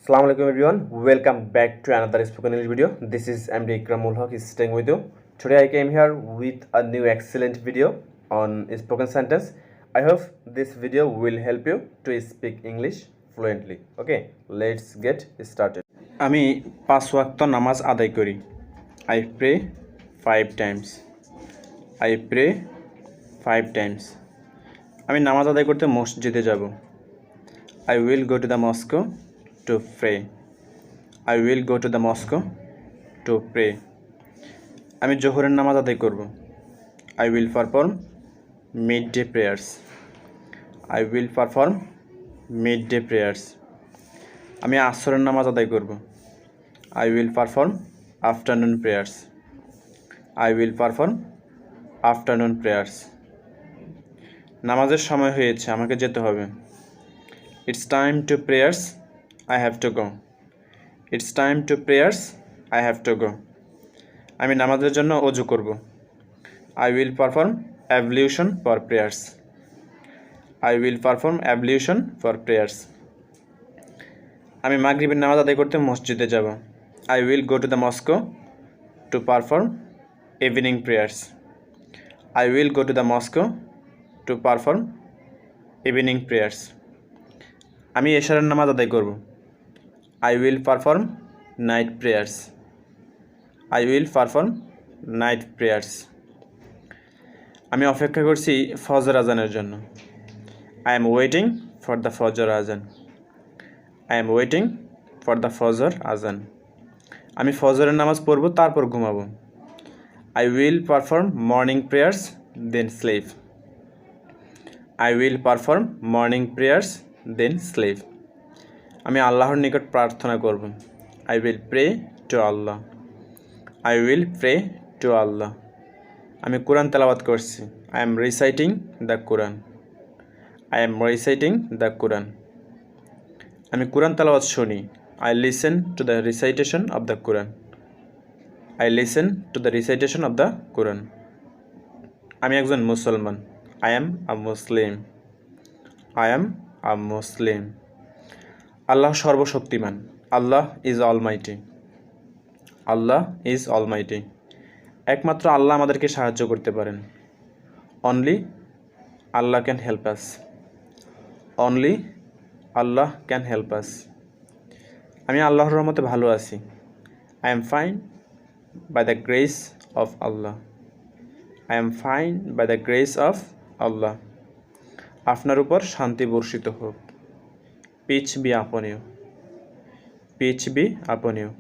Assalamu alaikum everyone. Welcome back to another spoken English video. This is MD Ikramul Haq is staying with you. Today I came here with a new excellent video on spoken sentence. I hope this video will help you to speak English fluently. Okay, let's get started. আমি 5 ওয়াক্ত নামাজ আদায় করি। I pray 5 times. I pray 5 times. আমি নামাজ আদায় করতে মসজিদে যাব। I will go to the mosque to pray. I will go to the mosque to pray. আমি জোহরের নামাজ আদায় করব। I will perform midday prayers. I will perform midday prayers. আমি আসরের নামাজ আদায় করব। I will perform afternoon prayers. I will perform afternoon prayers. নামাজের সময় হয়েছে, আমাকে যেতে হবে। It's time to prayers. I have to go. It's time to prayers. I have to go. আমি নামাজের জন্য ওযু করব। I will perform ablution for prayers. I will perform ablution for prayers. আমি মাগরিবের নামাজ আদায় করতে মসজিদে যাব। I will go to the mosque to perform evening prayers. I will go to the mosque to perform evening prayers. আমি এশারের নামাজ আদায় করব। I will perform night prayers. I will perform night prayers. আমি অপেক্ষা করছি ফজর আজানের জন্য। I am waiting for the ফজর আজান. I am waiting for the ফজর আজান. আমি ফজরের নামাজ পড়ব তারপর ঘুমাবো। I will perform morning prayers then sleep. I will perform morning prayers then sleep. আমি আল্লাহর নিকট প্রার্থনা করব। I will pray to Allah. I will pray to Allah. আমি কোরআন তেলাওয়াত করছি। I am reciting the Quran. I am reciting the Quran. আমি কোরআন তেলাওয়াত শুনি। I listen to the recitation of the Quran. I listen to the recitation of the Quran. আমি একজন মুসলমান। I am a Muslim. I am a Muslim. আল্লাহ সর্বশক্তিমান। Allah is almighty. Allah is almighty. একমাত্র আল্লাহ আমাদেরকে সাহায্য করতে পারেন। Only Allah can help us. Only Allah can help us. আমি আল্লাহর রহমতে ভালো আছি। I am fine by the grace of Allah. I am fine by the grace of Allah. আপনার উপর শান্তি বর্ষিত হোক। Peace be upon you. Peace be upon you.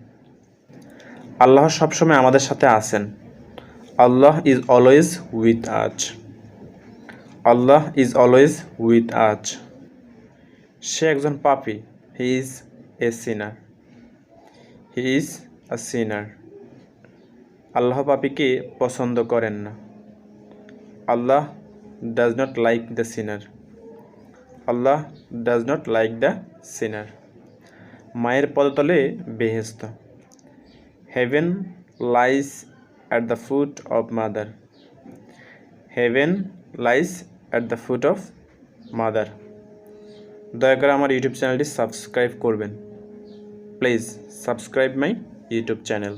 আল্লাহ সবসময় আমাদের সাথে আছেন। Allah is always with us. Allah is always with us. সে একজন পাপী। He is a sinner. He is a sinner. আল্লাহ পাপীকে পছন্দ করেন না। Allah does not like the sinner. Allah does not like the sinner. মায়ের পদতলে বেহেশত। Heaven lies at the foot of mother. Heaven lies at the foot of mother. দয়া করে আমার YouTube চ্যানেলটি subscribe করবেন। Please subscribe my YouTube channel.